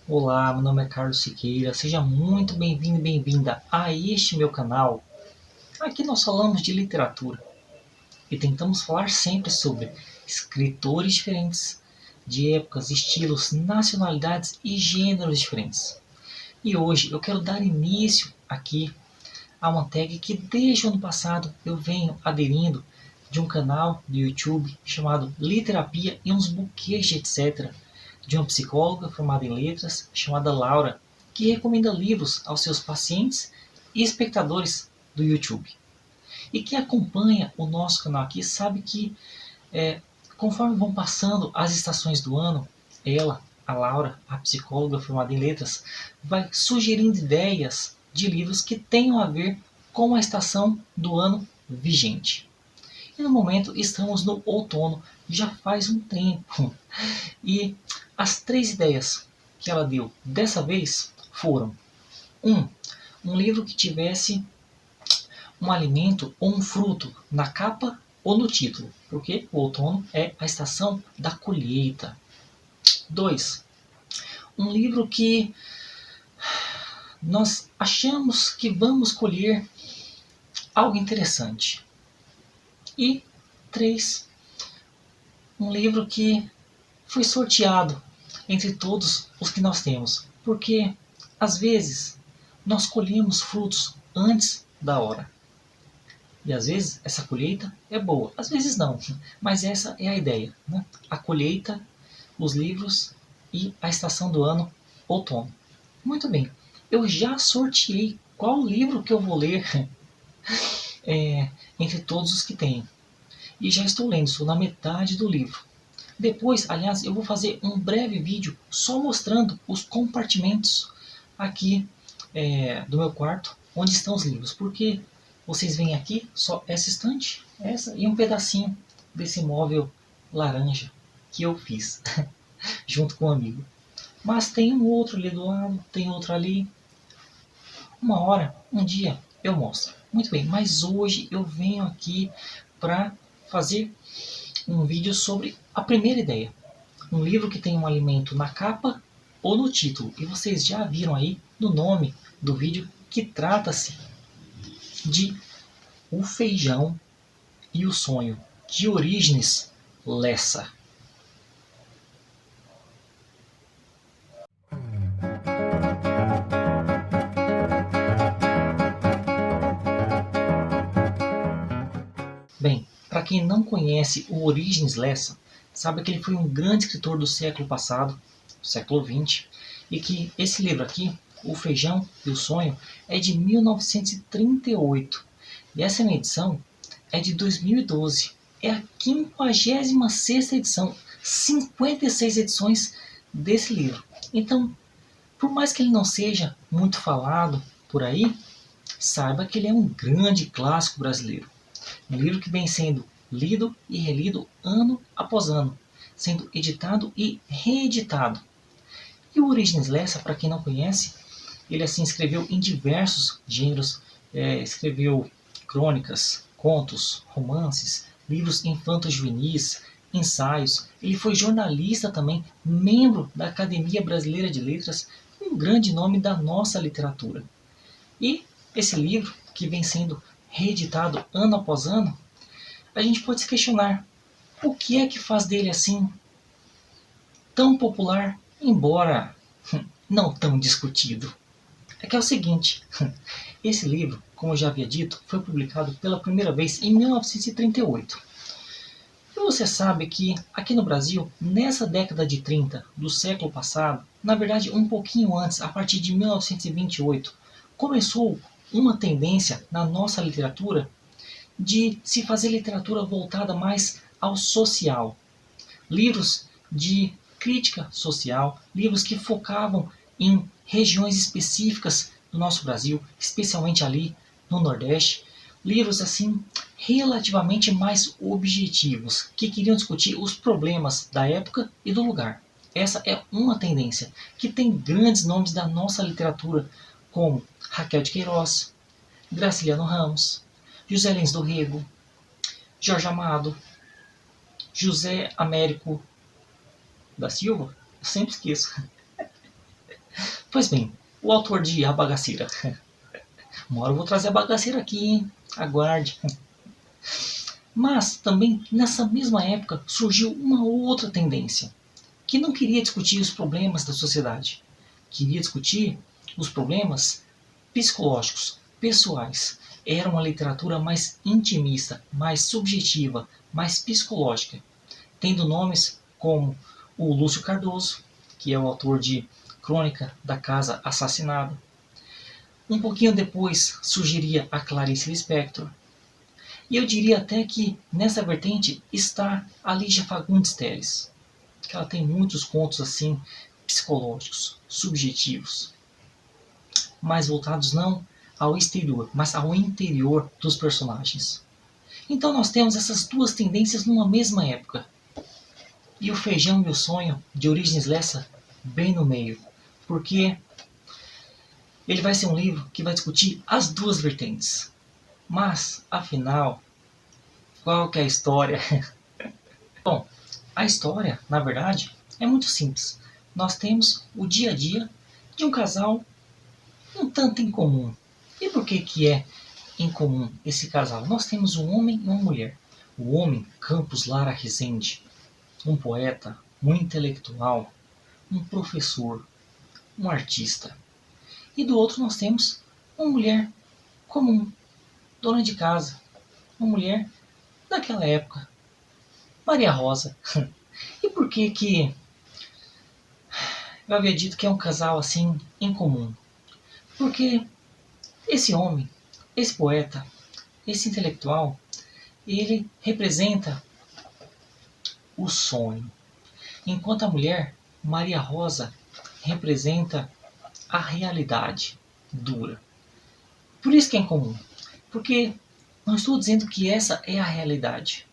Olá, meu nome é Carlos Siqueira, seja muito bem-vindo e bem-vinda a este meu canal. Aqui nós falamos de literatura e tentamos falar sempre sobre escritores diferentes, de épocas, estilos, nacionalidades e gêneros diferentes. E hoje eu quero dar início aqui a uma tag que desde o ano passado eu venho aderindo de um canal do YouTube chamado Literapia e uns buquês de etc. de uma psicóloga formada em letras chamada Laura, que recomenda livros aos seus pacientes e espectadores do YouTube. E quem acompanha o nosso canal aqui sabe que conforme vão passando as estações do ano, ela, a Laura, a psicóloga formada em letras, vai sugerindo ideias de livros que tenham a ver com a estação do ano vigente. E no momento estamos no outono, já faz um tempo. E as três ideias que ela deu dessa vez foram: um, um livro que tivesse um alimento ou um fruto na capa ou no título, porque o outono é a estação da colheita. 2. Um livro que nós achamos que vamos colher algo interessante. E 3. Um livro que foi sorteado entre todos os que nós temos, porque às vezes nós colhemos frutos antes da hora. E às vezes essa colheita é boa, às vezes não, mas essa é a ideia, né? A colheita, os livros e a estação do ano, outono. Muito bem, eu já sorteei qual livro que eu vou ler entre todos os que tenho. E já estou lendo, estou na metade do livro. Depois, aliás, eu vou fazer um breve vídeo só mostrando os compartimentos aqui do meu quarto, onde estão os livros. Porque vocês veem aqui só essa estante, essa e um pedacinho desse móvel laranja que eu fiz junto com um amigo. Mas tem um outro ali do lado, tem outro ali. Uma hora, um dia, eu mostro. Muito bem, mas hoje eu venho aqui para fazer um vídeo sobre a primeira ideia. Um livro que tem um alimento na capa ou no título. E vocês já viram aí no nome do vídeo que trata-se de O Feijão e o Sonho, de Orígenes Lessa. Bem, para quem não conhece o Orígenes Lessa, sabe que ele foi um grande escritor do século passado, século XX, e que esse livro aqui, O Feijão e o Sonho, é de 1938. E essa minha edição é de 2012. É a 56ª edição, 56 edições desse livro. Então, por mais que ele não seja muito falado por aí, saiba que ele é um grande clássico brasileiro. Um livro que vem sendo lido e relido ano após ano, sendo editado e reeditado. E o Orígenes Lessa, para quem não conhece, ele assim escreveu em diversos gêneros, escreveu crônicas, contos, romances, livros infanto-juvenis, ensaios. Ele foi jornalista também, membro da Academia Brasileira de Letras, um grande nome da nossa literatura. E esse livro, que vem sendo reeditado ano após ano, a gente pode se questionar: o que é que faz dele assim tão popular, embora não tão discutido? É que é o seguinte, esse livro, como eu já havia dito, foi publicado pela primeira vez em 1938. E você sabe que aqui no Brasil, nessa década de 30 do século passado, na verdade um pouquinho antes, a partir de 1928, começou uma tendência na nossa literatura de se fazer literatura voltada mais ao social. Livros de crítica social, livros que focavam em regiões específicas do nosso Brasil, especialmente ali no Nordeste. Livros assim relativamente mais objetivos, que queriam discutir os problemas da época e do lugar. Essa é uma tendência que tem grandes nomes da nossa literatura, como Raquel de Queiroz, Graciliano Ramos, José Lins do Rego, Jorge Amado, José Américo da Silva, eu sempre esqueço. Pois bem, o autor de A Bagaceira. Uma hora eu vou trazer a bagaceira aqui, hein? Aguarde. Mas também nessa mesma época surgiu uma outra tendência, que não queria discutir os problemas da sociedade, queria discutir os problemas psicológicos, pessoais. Era uma literatura mais intimista, mais subjetiva, mais psicológica, tendo nomes como o Lúcio Cardoso, que é o autor de Crônica da Casa Assassinada. Um pouquinho depois surgiria a Clarice Lispector. E eu diria até que nessa vertente está a Lígia Fagundes Telles, que ela tem muitos contos assim psicológicos, subjetivos, mais voltados não ao exterior, mas ao interior dos personagens. Então nós temos essas duas tendências numa mesma época. E o Feijão e o Sonho, de Origens Lessa, bem no meio. Porque ele vai ser um livro que vai discutir as duas vertentes. Mas, afinal, qual que é a história? Bom, a história, na verdade, é muito simples. Nós temos o dia a dia de um casal um tanto incomum. E por que que é incomum esse casal? Nós temos um homem e uma mulher. O homem, Campos Lara Rezende, um poeta, um intelectual, um professor, um artista. E do outro nós temos uma mulher comum, dona de casa, uma mulher daquela época, Maria Rosa. E por que que eu havia dito que é um casal assim incomum? Porque esse homem, esse poeta, esse intelectual, ele representa o sonho, enquanto a mulher, Maria Rosa, representa a realidade dura. Por isso que é incomum, porque não estou dizendo que essa é a realidade,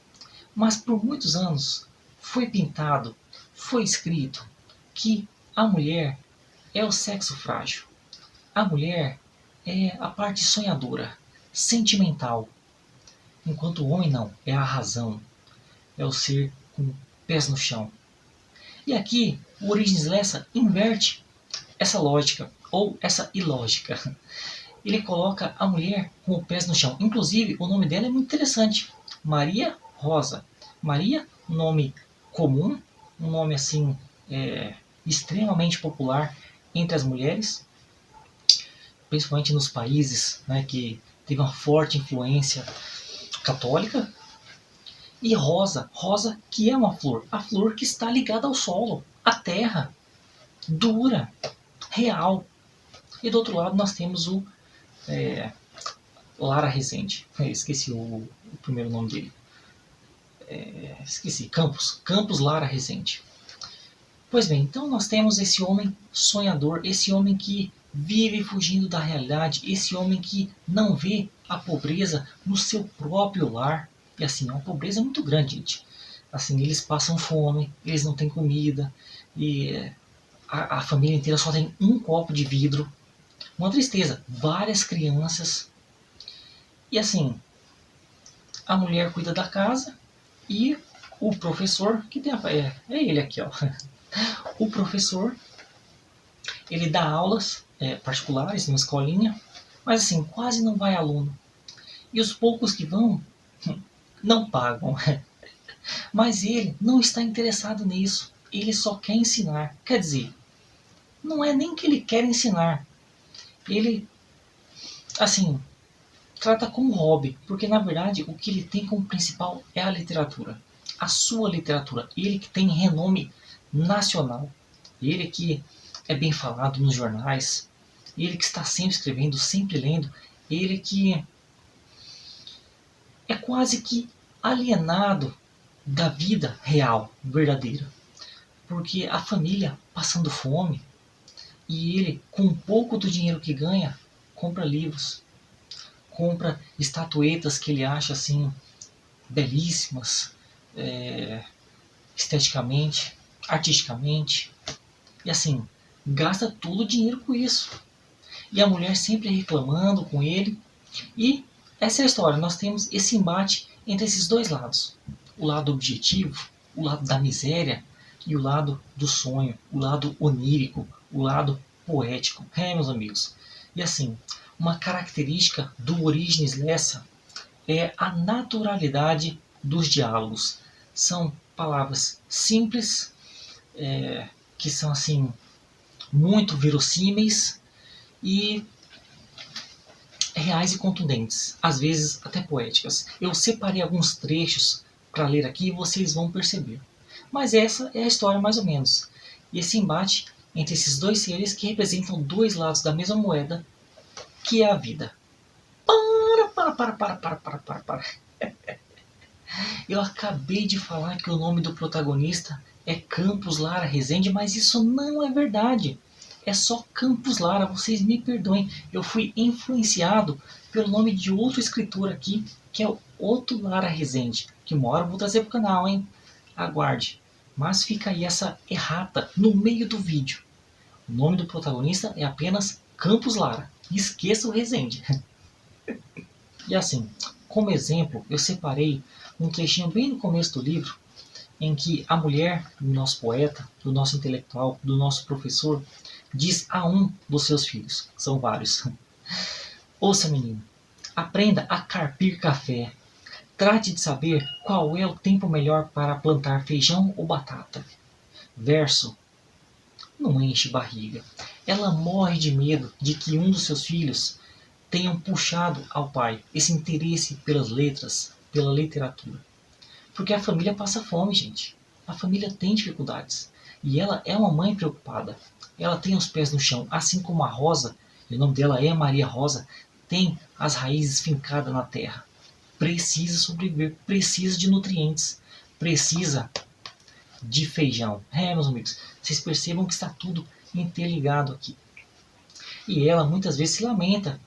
mas por muitos anos foi pintado, foi escrito que a mulher é o sexo frágil. A mulher é a parte sonhadora, sentimental, enquanto o homem não, é a razão, é o ser com pés no chão. E aqui o Origens Lessa inverte essa lógica, ou essa ilógica. Ele coloca a mulher com os pés no chão. Inclusive, o nome dela é muito interessante. Maria Rosa. Maria, nome comum, um nome assim extremamente popular entre as mulheres, principalmente nos países, né, que teve uma forte influência católica. E Rosa, Rosa que é uma flor, a flor que está ligada ao solo, à terra, dura, real. E do outro lado nós temos o Lara Rezende. Esqueci o primeiro nome dele. Esqueci, Campos Lara Rezende. Pois bem, então nós temos esse homem sonhador, esse homem que vive fugindo da realidade, esse homem que não vê a pobreza no seu próprio lar. E assim, é uma pobreza muito grande, gente. Assim, eles passam fome, eles não têm comida, e a família inteira só tem um copo de vidro. Uma tristeza, várias crianças. E assim, a mulher cuida da casa e o professor, que tem é ele aqui, ó. O professor, ele dá aulas particulares numa escolinha, mas assim, quase não vai aluno. E os poucos que vão, não pagam. Mas ele não está interessado nisso. Ele só quer ensinar. Quer dizer, não é nem que ele quer ensinar. Ele, assim, trata como hobby, porque na verdade o que ele tem como principal é a literatura. A sua literatura. Ele que tem renome nacional. Ele que é bem falado nos jornais. Ele que está sempre escrevendo, sempre lendo. Ele que é quase que alienado da vida real, verdadeira. Porque a família passando fome e ele, com pouco do dinheiro que ganha, compra livros, compra estatuetas que ele acha assim belíssimas, esteticamente, artisticamente, e assim, gasta todo o dinheiro com isso. E a mulher sempre reclamando com ele. E essa é a história. Nós temos esse embate entre esses dois lados. O lado objetivo, o lado da miséria, e o lado do sonho, o lado onírico, o lado poético. Meus amigos. E assim, uma característica do Origens Lessa é a naturalidade dos diálogos. São palavras simples, que são assim muito verossímeis e reais e contundentes, às vezes até poéticas. Eu separei alguns trechos para ler aqui e vocês vão perceber. Mas essa é a história mais ou menos. E esse embate entre esses dois seres que representam dois lados da mesma moeda, que é a vida. Para. Eu acabei de falar que o nome do protagonista é Campos Lara Rezende, mas isso não é verdade. É só Campos Lara, vocês me perdoem. Eu fui influenciado pelo nome de outro escritor aqui, que é o Otto Lara Rezende, que mora, vou trazer pro canal, hein? Aguarde. Mas fica aí essa errata no meio do vídeo. O nome do protagonista é apenas Campos Lara. Esqueça o Rezende. E assim, como exemplo, eu separei um trechinho bem no começo do livro, em que a mulher do nosso poeta, do nosso intelectual, do nosso professor, diz a um dos seus filhos, são vários: ouça, menino, aprenda a carpir café. Trate de saber qual é o tempo melhor para plantar feijão ou batata. Verso: não enche barriga. Ela morre de medo de que um dos seus filhos tenham puxado ao pai esse interesse pelas letras, pela literatura. Porque a família passa fome, gente. A família tem dificuldades. E ela é uma mãe preocupada. Ela tem os pés no chão, assim como a Rosa, e o nome dela é Maria Rosa, tem as raízes fincadas na terra. Precisa sobreviver, precisa de nutrientes, precisa de feijão. Meus amigos, vocês percebam que está tudo interligado aqui. E ela muitas vezes se lamenta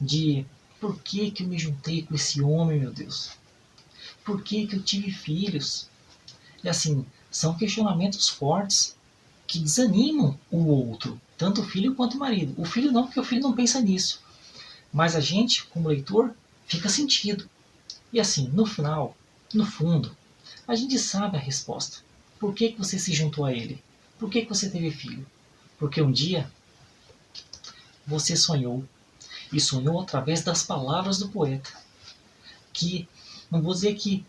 de: por que eu me juntei com esse homem, meu Deus? Por que eu tive filhos? E assim, são questionamentos fortes que desanimam o outro, tanto o filho quanto o marido. O filho não, porque o filho não pensa nisso. Mas a gente, como leitor, fica sentido. E assim, no final, no fundo, a gente sabe a resposta. Por que você se juntou a ele? Por que você teve filho? Porque um dia você sonhou. E sonhou através das palavras do poeta, que não vou dizer que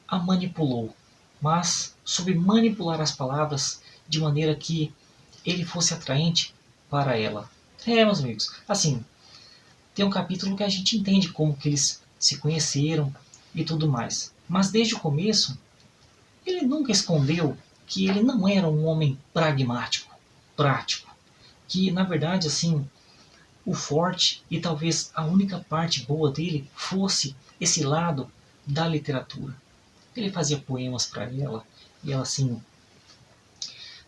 a manipulou, mas soube manipular as palavras de maneira que ele fosse atraente para ela. Meus amigos, assim, tem um capítulo que a gente entende como que eles se conheceram e tudo mais. Mas desde o começo, ele nunca escondeu que ele não era um homem pragmático, prático. Que, na verdade, assim, o forte e talvez a única parte boa dele fosse esse lado da literatura. Ele fazia poemas para ela e ela assim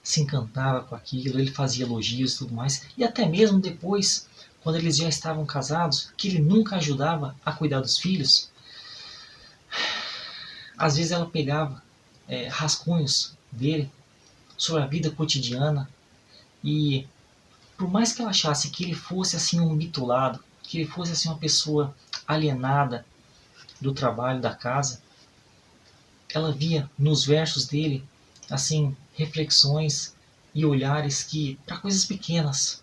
se encantava com aquilo, ele fazia elogios e tudo mais. E até mesmo depois, quando eles já estavam casados, que ele nunca ajudava a cuidar dos filhos, às vezes ela pegava rascunhos dele sobre a vida cotidiana e por mais que ela achasse que ele fosse assim um bitolado, que ele fosse assim uma pessoa alienada do trabalho, da casa, ela via nos versos dele assim reflexões e olhares que para coisas pequenas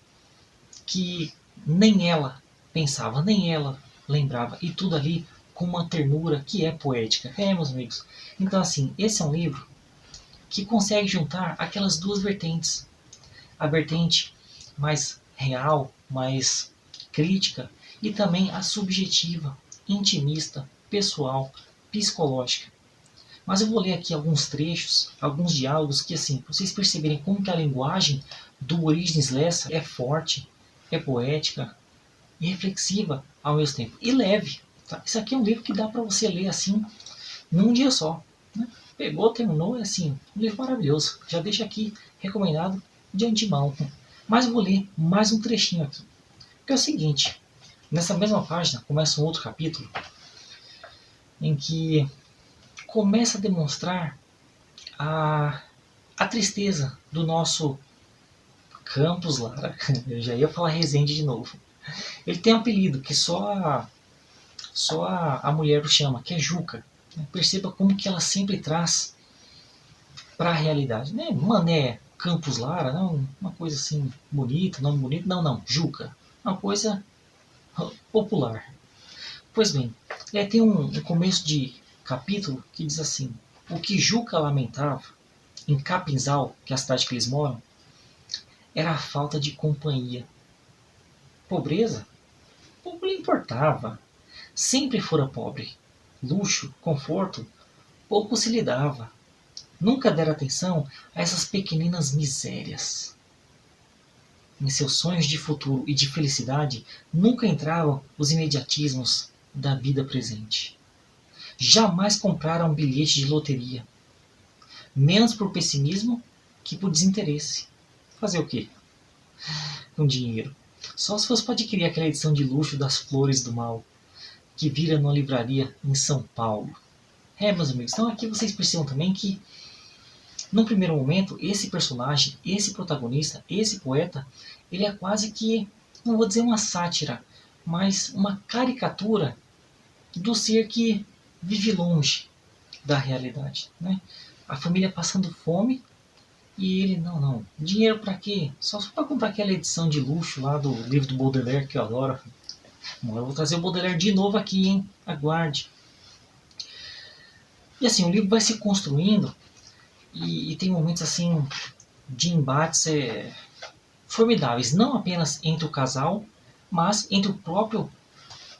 que nem ela pensava, nem ela lembrava, e tudo ali com uma ternura que é poética. Meus amigos. Então assim, esse é um livro que consegue juntar aquelas duas vertentes. A vertente mais real, mais crítica, e também a subjetiva, intimista, pessoal, psicológica. Mas eu vou ler aqui alguns trechos, alguns diálogos que, assim, para vocês perceberem como que a linguagem do Origens Lessa é forte, é poética e reflexiva ao mesmo tempo. E leve. Tá? Isso aqui é um livro que dá para você ler assim, num dia só. Né? Pegou, terminou, é assim, um livro maravilhoso. Já deixo aqui recomendado de antemão. Mas eu vou ler mais um trechinho aqui. Que é o seguinte, nessa mesma página começa um outro capítulo em que começa a demonstrar a tristeza do nosso Campos Lara. Eu já ia falar Rezende de novo. Ele tem um apelido que só a mulher o chama, que é Juca. Perceba como que ela sempre traz para a realidade. Né? Mané, Campos Lara, não, uma coisa assim bonita, nome bonito, não, Juca, uma coisa popular. Pois bem, tem um começo de capítulo que diz assim: o que Juca lamentava em Capinzal, que é a cidade que eles moram, era a falta de companhia. Pobreza? Pouco lhe importava. Sempre fora pobre. Luxo, conforto, pouco se lhe dava. Nunca dera atenção a essas pequeninas misérias. Em seus sonhos de futuro e de felicidade nunca entravam os imediatismos da vida presente. Jamais compraram um bilhete de loteria. Menos por pessimismo que por desinteresse. Fazer o quê? Com dinheiro. Só se fosse para adquirir aquela edição de luxo das Flores do Mal, que vira numa livraria em São Paulo. Meus amigos, então aqui vocês percebam também que, num primeiro momento, esse personagem, esse protagonista, esse poeta, ele é quase que, não vou dizer uma sátira, mas uma caricatura do ser que vive longe da realidade. Né? A família passando fome e ele, não, dinheiro para quê? Só para comprar aquela edição de luxo lá do livro do Baudelaire que eu adoro. Bom, eu vou trazer o Baudelaire de novo aqui, hein? Aguarde. E assim, o livro vai se construindo e tem momentos assim de embates formidáveis, não apenas entre o casal, mas entre o próprio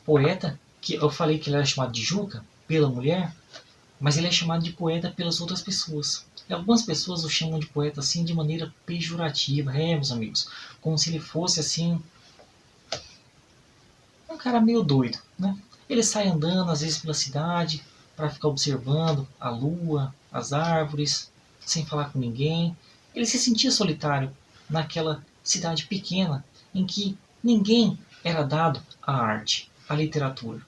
poeta, que eu falei que ele era chamado de Juca pela mulher, mas ele é chamado de poeta pelas outras pessoas. E algumas pessoas o chamam de poeta assim de maneira pejorativa, meus amigos, como se ele fosse assim um cara meio doido, né? Ele sai andando às vezes pela cidade para ficar observando a lua, as árvores, sem falar com ninguém. Ele se sentia solitário naquela cidade pequena em que ninguém era dado à arte, à literatura.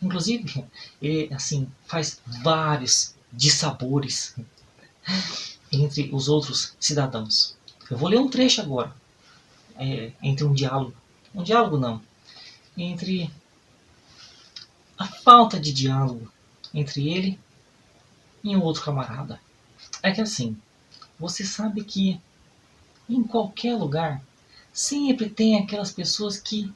Inclusive, ele assim faz vários dissabores entre os outros cidadãos. Eu vou ler um trecho agora, entre um diálogo não, entre a falta de diálogo entre ele e um outro camarada. É que assim, você sabe que em qualquer lugar sempre tem aquelas pessoas que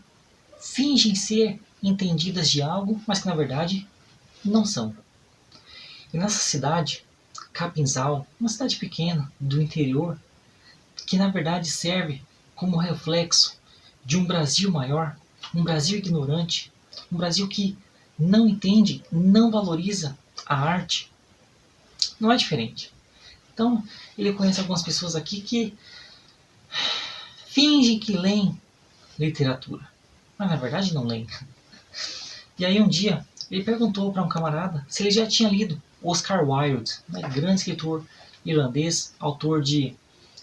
fingem ser entendidas de algo, mas que na verdade não são. E nessa cidade, Capinzal, uma cidade pequena do interior, que na verdade serve como reflexo de um Brasil maior, um Brasil ignorante, um Brasil que não entende, não valoriza a arte, não é diferente. Então, ele conhece algumas pessoas aqui que fingem que leem literatura, mas na verdade não leem. E aí um dia ele perguntou para um camarada se ele já tinha lido Oscar Wilde, né, grande escritor irlandês, autor de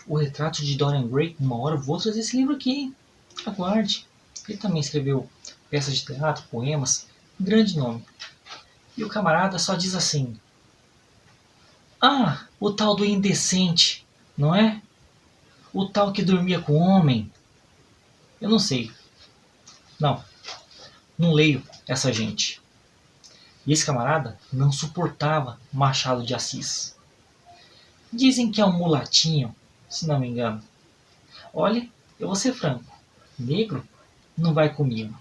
O Retrato de Dorian Gray. Uma hora eu vou trazer esse livro aqui, hein? Aguarde. Ele também escreveu peças de teatro, poemas, um grande nome. E o camarada só diz assim: ah, o tal do indecente, não é? O tal que dormia com o homem. Eu não sei. Não leio essa gente. E esse camarada não suportava Machado de Assis. Dizem que é um mulatinho, se não me engano. Olha, eu vou ser franco. Negro não vai comigo.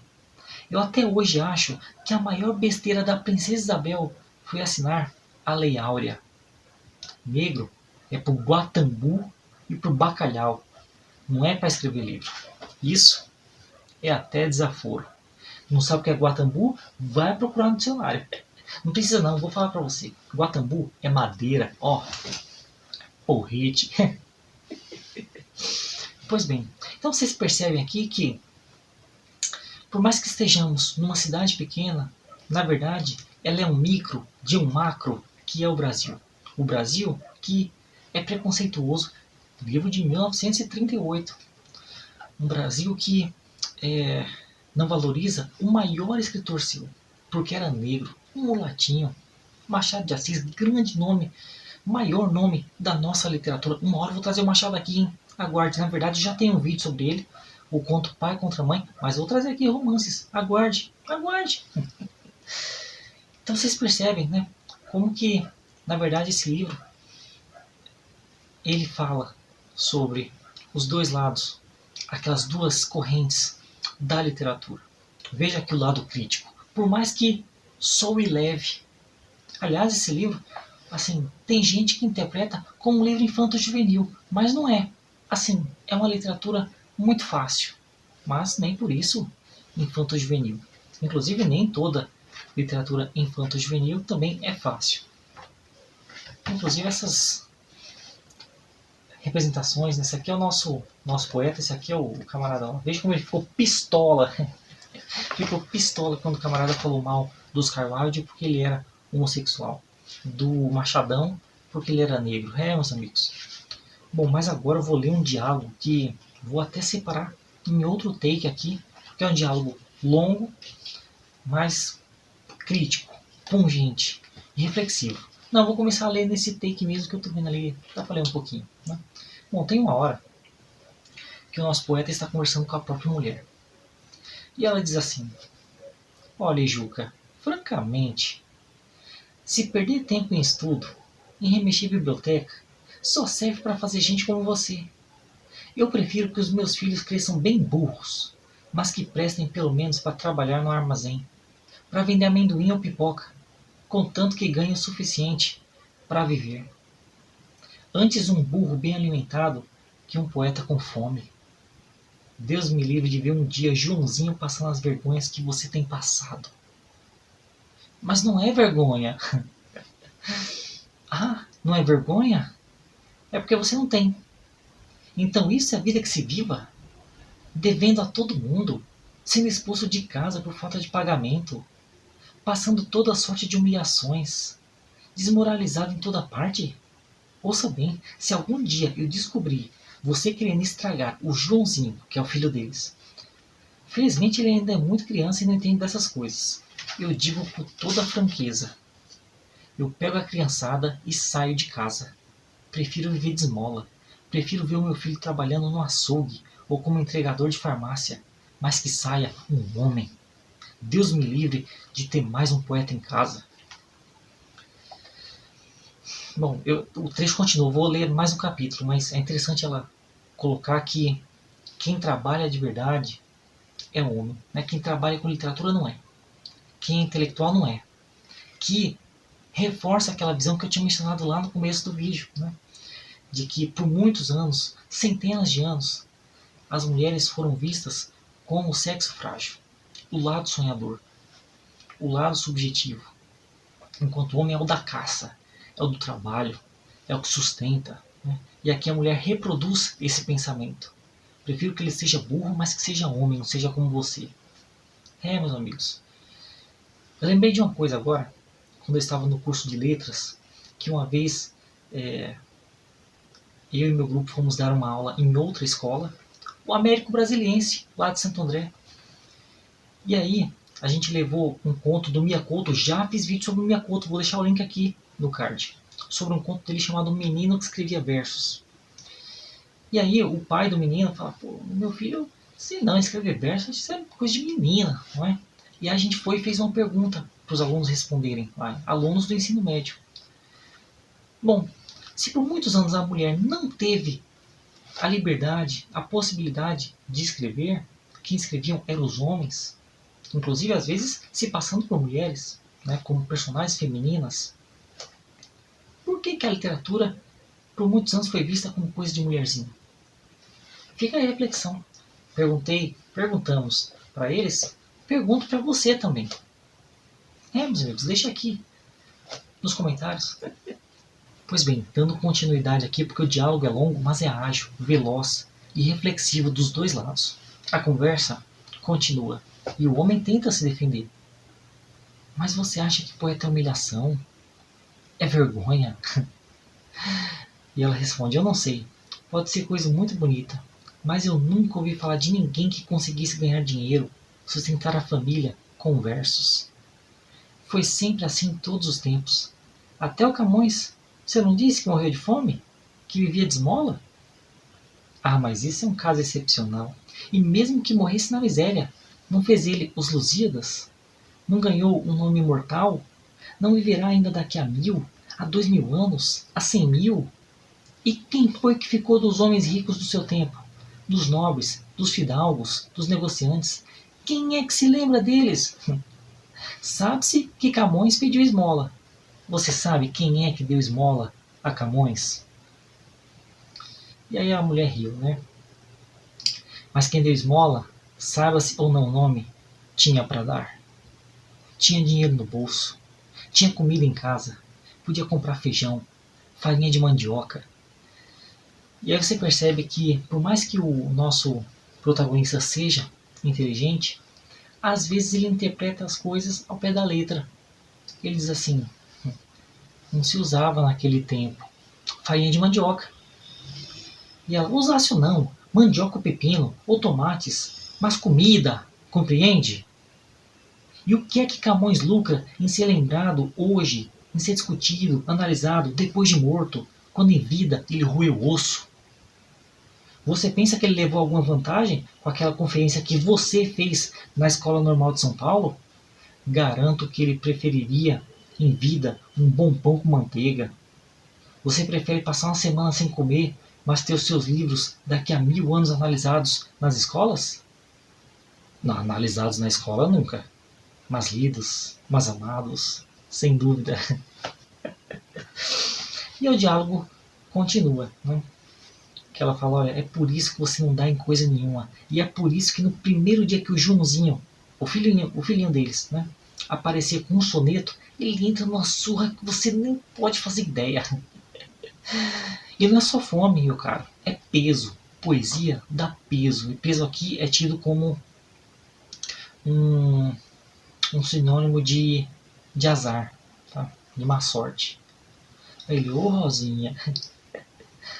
Eu até hoje acho que a maior besteira da Princesa Isabel foi assinar a Lei Áurea. Negro é pro Guatambu e pro bacalhau. Não é para escrever livro. Isso é até desaforo. Não sabe o que é Guatambu? Vai procurar no dicionário. Não precisa não, vou falar para você. Guatambu é madeira, ó. Porrete. Pois bem, então vocês percebem aqui que, por mais que estejamos numa cidade pequena, na verdade, ela é um micro de um macro que é o Brasil. O Brasil que é preconceituoso, livro de 1938. Um Brasil que não valoriza o maior escritor seu, porque era negro, um mulatinho. Machado de Assis, grande nome, maior nome da nossa literatura. Uma hora eu vou trazer o Machado aqui, hein? Aguarde, na verdade já tem um vídeo sobre ele, o conto Pai contra Mãe, mas eu vou trazer aqui romances. Aguarde, aguarde. Então vocês percebem, como que, na verdade, esse livro, ele fala sobre os dois lados, aquelas duas correntes da literatura. Veja aqui o lado crítico. Por mais que soe leve. Aliás, esse livro, assim, tem gente que interpreta como um livro infanto-juvenil, mas não é. Assim, é uma literatura muito fácil, mas nem por isso infanto-juvenil. Inclusive, nem toda literatura infanto-juvenil também é fácil. Inclusive, essas representações, esse aqui é o nosso poeta, esse aqui é o camarada. Veja como ele ficou pistola. Ficou pistola quando o camarada falou mal do Oscar Wilde porque ele era homossexual. Do Machadão porque ele era negro. Meus amigos. Bom, mas agora eu vou ler um diálogo que vou até separar em outro take aqui, porque é um diálogo longo, mas crítico, pungente e reflexivo. Não, vou começar a ler nesse take mesmo que eu tô vendo ali, dá pra ler um pouquinho. Né? Bom, tem uma hora que o nosso poeta está conversando com a própria mulher. E ela diz assim: olha, Juca, francamente, se perder tempo em estudo, em remexer biblioteca, só serve para fazer gente como você. Eu prefiro que os meus filhos cresçam bem burros, mas que prestem pelo menos para trabalhar no armazém, para vender amendoim ou pipoca, contanto que ganhem o suficiente para viver. Antes um burro bem alimentado que um poeta com fome. Deus me livre de ver um dia Joãozinho passando as vergonhas que você tem passado. Mas não é vergonha. Ah, não é vergonha? É porque você não tem. Então isso é a vida que se viva? Devendo a todo mundo, sendo expulso de casa por falta de pagamento, passando toda sorte de humilhações, desmoralizado em toda parte? Ouça bem, se algum dia eu descobrir você querendo estragar o Joãozinho, que é o filho deles. Felizmente ele ainda é muito criança e não entende dessas coisas. Eu digo com toda a franqueza. Eu pego a criançada e saio de casa. Prefiro viver de esmola. Prefiro ver o meu filho trabalhando no açougue ou como entregador de farmácia, mas que saia um homem. Deus me livre de ter mais um poeta em casa. Bom, o trecho continua, vou ler mais um capítulo, mas é interessante ela colocar que quem trabalha de verdade é homem. Né? Quem trabalha com literatura não é. Quem é intelectual não é. Que reforça aquela visão que eu tinha mencionado lá no começo do vídeo, né? De que por muitos anos, centenas de anos, as mulheres foram vistas como o sexo frágil, o lado sonhador, o lado subjetivo, enquanto o homem é o da caça, é o do trabalho, é o que sustenta. Né? E aqui a mulher reproduz esse pensamento. Prefiro que ele seja burro, mas que seja homem, não seja como você. Meus amigos. Eu lembrei de uma coisa agora, quando eu estava no curso de letras, que uma vez eu e meu grupo fomos dar uma aula em outra escola, o Américo Brasiliense, lá de Santo André. E aí, a gente levou um conto do Miyakoto, já fiz vídeo sobre o Miyakoto, vou deixar o link aqui no card, sobre um conto dele chamado Menino que Escrevia Versos. E aí, o pai do menino fala, pô, meu filho, se não escrever versos, isso é coisa de menina, não é? E aí a gente foi e fez uma pergunta para os alunos responderem, alunos do ensino médio. Bom, se por muitos anos a mulher não teve a liberdade, a possibilidade de escrever, quem escreviam eram os homens, inclusive às vezes se passando por mulheres, né, como personagens femininas, por que a literatura por muitos anos foi vista como coisa de mulherzinha? Fica aí a reflexão. Perguntamos para eles, pergunto para você também. Meus amigos, deixa aqui nos comentários. Pois bem, dando continuidade aqui, porque o diálogo é longo, mas é ágil, veloz e reflexivo dos dois lados. A conversa continua e o homem tenta se defender. Mas você acha que poeta é humilhação? É vergonha? E ela responde, eu não sei. Pode ser coisa muito bonita, mas eu nunca ouvi falar de ninguém que conseguisse ganhar dinheiro, sustentar a família com versos. Foi sempre assim todos os tempos. Até o Camões. Você não disse que morreu de fome? Que vivia de esmola? Ah, mas isso é um caso excepcional. E mesmo que morresse na miséria, não fez ele os Lusíadas? Não ganhou um nome imortal? Não viverá ainda daqui a 1000, a 2000 anos, a 100.000? E quem foi que ficou dos homens ricos do seu tempo? Dos nobres, dos fidalgos, dos negociantes? Quem é que se lembra deles? Sabe-se que Camões pediu esmola. Você sabe quem é que deu esmola a Camões? E aí a mulher riu, né? Mas quem deu esmola, saiba-se ou não o nome, tinha para dar. Tinha dinheiro no bolso, tinha comida em casa, podia comprar feijão, farinha de mandioca. E aí você percebe que, por mais que o nosso protagonista seja inteligente, às vezes ele interpreta as coisas ao pé da letra. Ele diz assim, não se usava naquele tempo farinha de mandioca. E ela, usasse ou não, mandioca ou pepino, ou tomates, mas comida, compreende? E o que é que Camões lucra em ser lembrado hoje, em ser discutido, analisado, depois de morto, quando em vida ele rui o osso? Você pensa que ele levou alguma vantagem com aquela conferência que você fez na Escola Normal de São Paulo? Garanto que ele preferiria, em vida, um bom pão com manteiga. Você prefere passar uma semana sem comer, mas ter os seus livros daqui a 1000 anos analisados nas escolas? Não, analisados na escola nunca. Mas lidos, mas amados, sem dúvida. E o diálogo continua, né? Que ela fala, olha, é por isso que você não dá em coisa nenhuma. E é por isso que no primeiro dia que o Joãozinho, o filhinho deles, né, aparecer com um soneto, ele entra numa surra que você nem pode fazer ideia. E não é só fome, meu caro, é peso. Poesia dá peso. E peso aqui é tido como um sinônimo de azar, tá? De má sorte. Aí ele, ô Rosinha,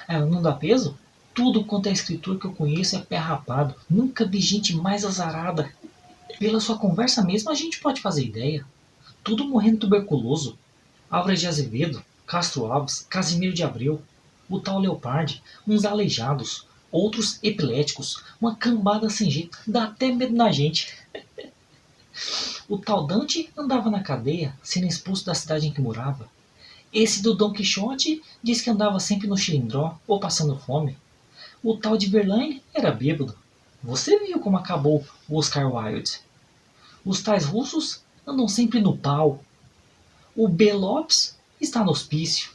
ela não dá peso? Tudo quanto é escritor que eu conheço é pé rapado. Nunca vi gente mais azarada. Pela sua conversa mesmo a gente pode fazer ideia. Tudo morrendo tuberculoso. Álvares de Azevedo, Castro Alves, Casimiro de Abreu, o tal Leopardi, uns aleijados, outros epiléticos, uma cambada sem jeito, dá até medo na gente. O tal Dante andava na cadeia, sendo expulso da cidade em que morava. Esse do Dom Quixote diz que andava sempre no chilindró ou passando fome. O tal de Verlaine era bêbado. Você viu como acabou o Oscar Wilde. Os tais russos andam sempre no pau. O B. Lopes está no hospício.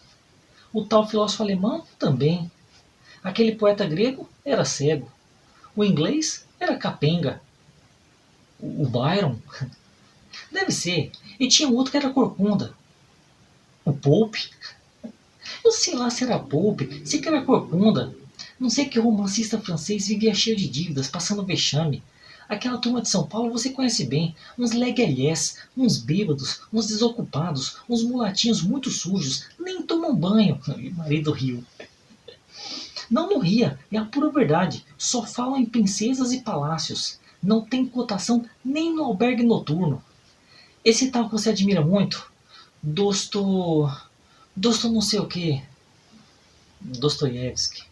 O tal filósofo alemão também. Aquele poeta grego era cego. O inglês era capenga. O Byron deve ser. E tinha um outro que era corcunda. O Pope? Eu sei lá se era Pope, se que era corcunda. Não sei que romancista francês vivia cheio de dívidas, passando vexame. Aquela turma de São Paulo você conhece bem. Uns leguelhés, uns bêbados, uns desocupados, uns mulatinhos muito sujos, nem tomam banho. E o marido riu. Não, não ria, é a pura verdade. Só falam em princesas e palácios. Não tem cotação nem no albergue noturno. Esse tal que você admira muito, Dosto não sei o que. Dostoiévski.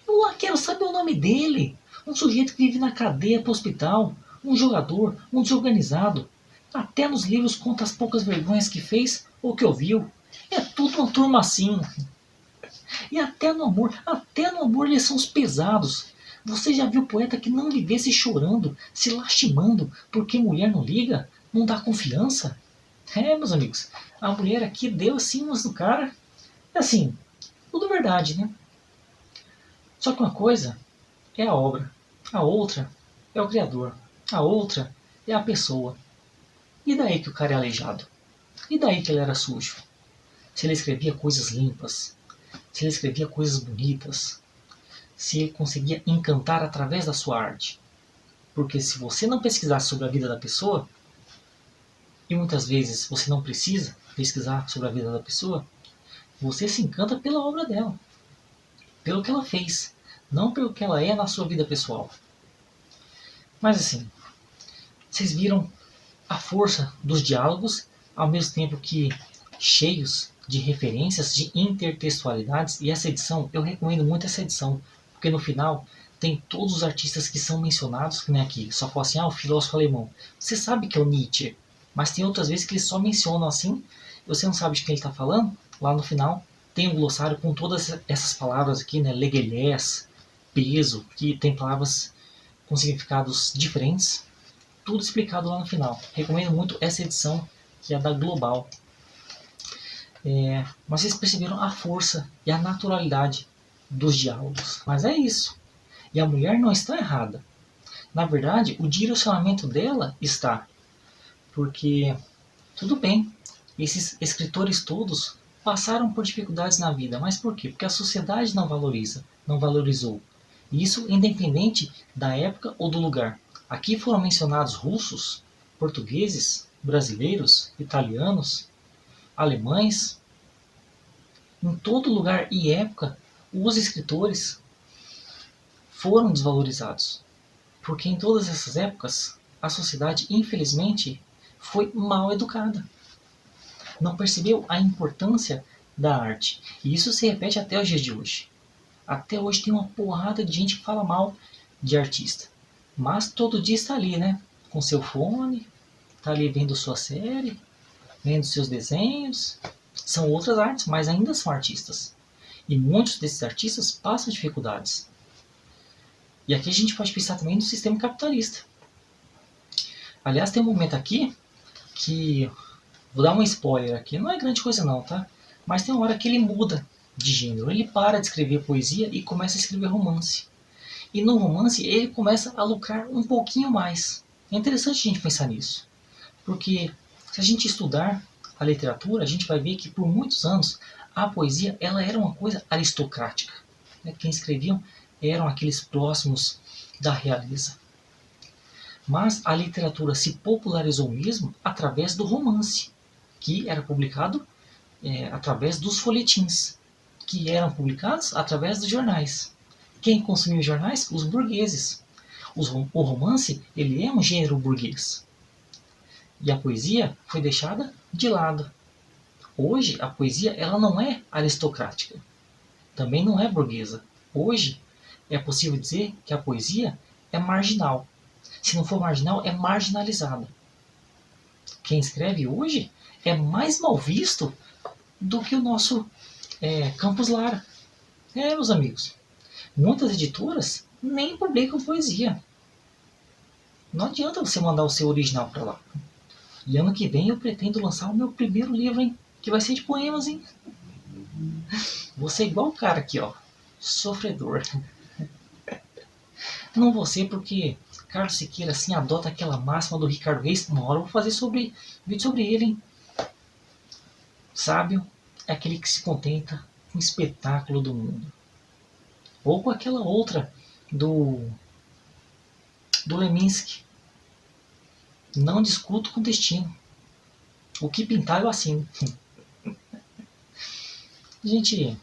Eu lá quero saber o nome dele. Um sujeito que vive na cadeia pro hospital. Um jogador, um desorganizado. Até nos livros conta as poucas vergonhas que fez ou que ouviu. É tudo uma turma assim. E até no amor eles são os pesados. Você já viu poeta que não lhe vê se chorando, se lastimando, porque mulher não liga? Não dá confiança? É, meus amigos, a mulher aqui deu assim umas no cara. É assim, tudo verdade, né? Só que uma coisa é a obra, a outra é o criador, a outra é a pessoa. E daí que o cara é aleijado? E daí que ele era sujo? Se ele escrevia coisas limpas, se ele escrevia coisas bonitas, se ele conseguia encantar através da sua arte. Porque se você não pesquisasse sobre a vida da pessoa, e muitas vezes você não precisa pesquisar sobre a vida da pessoa, você se encanta pela obra dela, pelo que ela fez, não pelo que ela é na sua vida pessoal. Mas assim, vocês viram a força dos diálogos, ao mesmo tempo que cheios de referências, de intertextualidades, e essa edição, eu recomendo muito essa edição, porque no final tem todos os artistas que são mencionados, que nem aqui, só fala assim, o filósofo alemão. Você sabe que é o Nietzsche, mas tem outras vezes que eles só mencionam assim, você não sabe de quem ele está falando, lá no final tem um glossário com todas essas palavras aqui, né? Leguelés, peso, que tem palavras com significados diferentes. Tudo explicado lá no final. Recomendo muito essa edição, que é da Global. Mas vocês perceberam a força e a naturalidade dos diálogos. Mas é isso. E a mulher não está errada. Na verdade, o direcionamento dela está. Porque, tudo bem, esses escritores todos passaram por dificuldades na vida. Mas por quê? Porque a sociedade não valorizou. E isso independente da época ou do lugar. Aqui foram mencionados russos, portugueses, brasileiros, italianos, alemães. Em todo lugar e época, os escritores foram desvalorizados. Porque em todas essas épocas, a sociedade, infelizmente, foi mal educada. Não percebeu a importância da arte. E isso se repete até os dias de hoje. Até hoje tem uma porrada de gente que fala mal de artista. Mas todo dia está ali, né? Com seu fone, está ali vendo sua série, vendo seus desenhos. São outras artes, mas ainda são artistas. E muitos desses artistas passam dificuldades. E aqui a gente pode pensar também no sistema capitalista. Aliás, tem um momento aqui que... Vou dar um spoiler aqui. Não é grande coisa não, tá? Mas tem uma hora que ele muda de gênero. Ele para de escrever poesia e começa a escrever romance. E no romance ele começa a lucrar um pouquinho mais. É interessante a gente pensar nisso. Porque se a gente estudar a literatura, a gente vai ver que por muitos anos a poesia ela era uma coisa aristocrática. Quem escreviam eram aqueles próximos da realeza. Mas a literatura se popularizou mesmo através do romance, que era publicado através dos folhetins, que eram publicados através dos jornais. Quem consumia os jornais? Os burgueses. O romance ele é um gênero burguês. E a poesia foi deixada de lado. Hoje, a poesia ela não é aristocrática. Também não é burguesa. Hoje, é possível dizer que a poesia é marginal. Se não for marginal, é marginalizada. Quem escreve hoje é mais mal visto do que o nosso Campos Lara. Meus amigos. Muitas editoras nem publicam poesia. Não adianta você mandar o seu original para lá. E ano que vem eu pretendo lançar o meu primeiro livro, hein? Que vai ser de poemas, hein? Vou ser igual o cara aqui, ó. Sofredor. Não vou ser porque Carlos Siqueira assim adota aquela máxima do Ricardo Reis. Uma hora eu vou fazer vídeo sobre ele, hein? Sábio é aquele que se contenta com o espetáculo do mundo. Ou com aquela outra do Leminski. Não discuto com o destino. O que pintar eu assino. A gente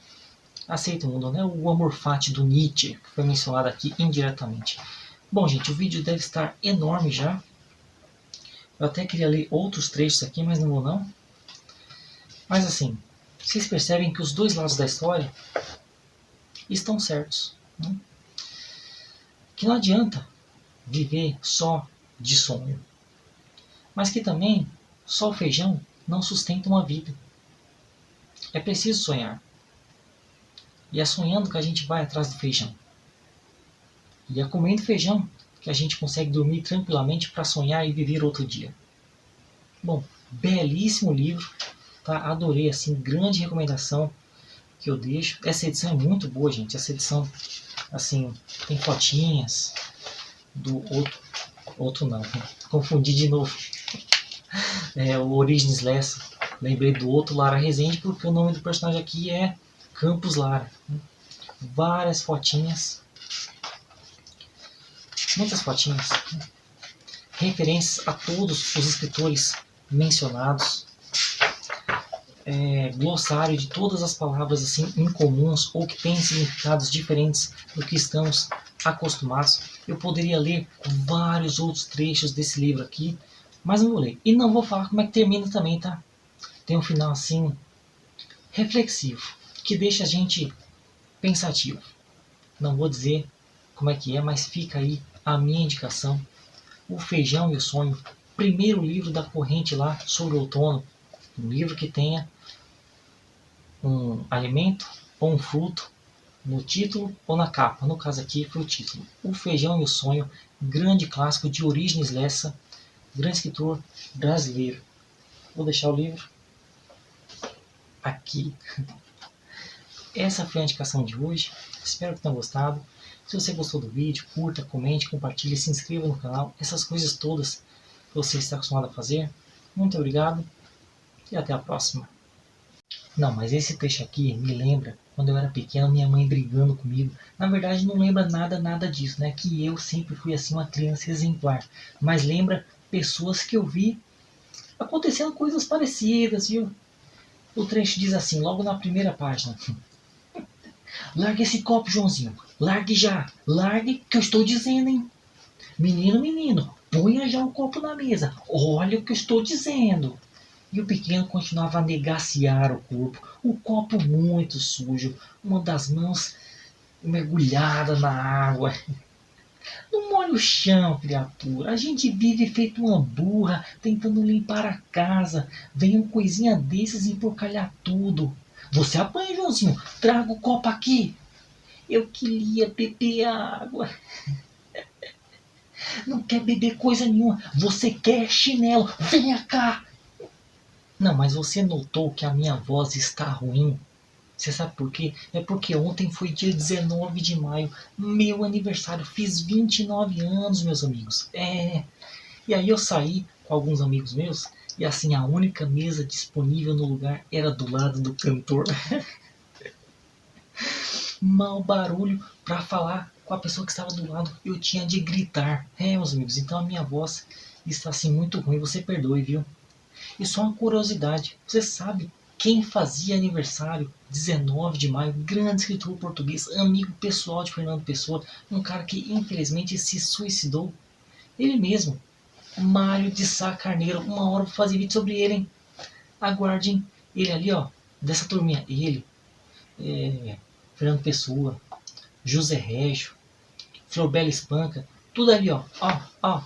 aceita o mundo, né? O amor fati do Nietzsche, que foi mencionado aqui indiretamente. Bom, gente, o vídeo deve estar enorme já. Eu até queria ler outros trechos aqui, mas não vou não. Mas assim, vocês percebem que os dois lados da história estão certos. Né? Que não adianta viver só de sonho. Mas que também só o feijão não sustenta uma vida. É preciso sonhar. E é sonhando que a gente vai atrás do feijão. E é comendo feijão que a gente consegue dormir tranquilamente para sonhar e viver outro dia. Bom, belíssimo livro. Tá? Adorei, assim, grande recomendação que eu deixo. Essa edição é muito boa, gente. Essa edição, assim, tem fotinhas do outro não. Confundi de novo. O Origins Lessa. Lembrei do outro Lara Rezende porque o nome do personagem aqui é Campos Lara. Várias fotinhas. Muitas fotinhas. Referências a todos os escritores mencionados. Glossário de todas as palavras assim incomuns ou que têm significados diferentes do que estamos acostumados. Eu poderia ler vários outros trechos desse livro aqui, mas não vou ler. E não vou falar como é que termina também, tá? Tem um final assim reflexivo, que deixa a gente pensativo. Não vou dizer como é que é, mas fica aí a minha indicação. O Feijão e o Sonho, primeiro livro da corrente lá sobre o outono. Um livro que tenha um alimento ou um fruto no título ou na capa. No caso aqui foi o título. O Feijão e o Sonho, grande clássico de Origens Lessa, grande escritor brasileiro. Vou deixar o livro aqui. Essa foi a indicação de hoje. Espero que tenham gostado. Se você gostou do vídeo, curta, comente, compartilhe, se inscreva no canal. Essas coisas todas que você está acostumado a fazer. Muito obrigado e até a próxima. Não, mas esse trecho aqui me lembra quando eu era pequeno, minha mãe brigando comigo. Na verdade não lembra nada disso, né? Que eu sempre fui assim uma criança exemplar. Mas lembra pessoas que eu vi acontecendo coisas parecidas, viu? O trecho diz assim, logo na primeira página. Largue esse copo, Joãozinho. Largue já. Largue que eu estou dizendo, hein? Menino, ponha já o copo na mesa. Olha o que eu estou dizendo. E o pequeno continuava a negaciar o corpo, o copo muito sujo, uma das mãos mergulhada na água. Não molhe o chão, criatura. A gente vive feito uma burra, tentando limpar a casa. Vem um coisinha desses e porcalhar tudo. Você apanha, Joãozinho. Traga o copo aqui. Eu queria beber água. Não quer beber coisa nenhuma. Você quer chinelo. Venha cá. Não, mas você notou que a minha voz está ruim? Você sabe por quê? É porque ontem foi dia 19 de maio, meu aniversário. Fiz 29 anos, meus amigos. E aí eu saí com alguns amigos meus e assim, a única mesa disponível no lugar era do lado do cantor. Mau barulho para falar com a pessoa que estava do lado. Eu tinha de gritar. Meus amigos, então a minha voz está assim muito ruim. Você perdoe, viu? E só uma curiosidade, você sabe quem fazia aniversário 19 de maio? Grande escritor português, amigo pessoal de Fernando Pessoa, um cara que infelizmente se suicidou. Ele mesmo, Mário de Sá Carneiro. Uma hora eu vou fazer vídeo sobre ele, hein? Aguardem ele ali, ó, dessa turminha. Ele, Fernando Pessoa, José Régio, Florbela Espanca, tudo ali, ó, ó.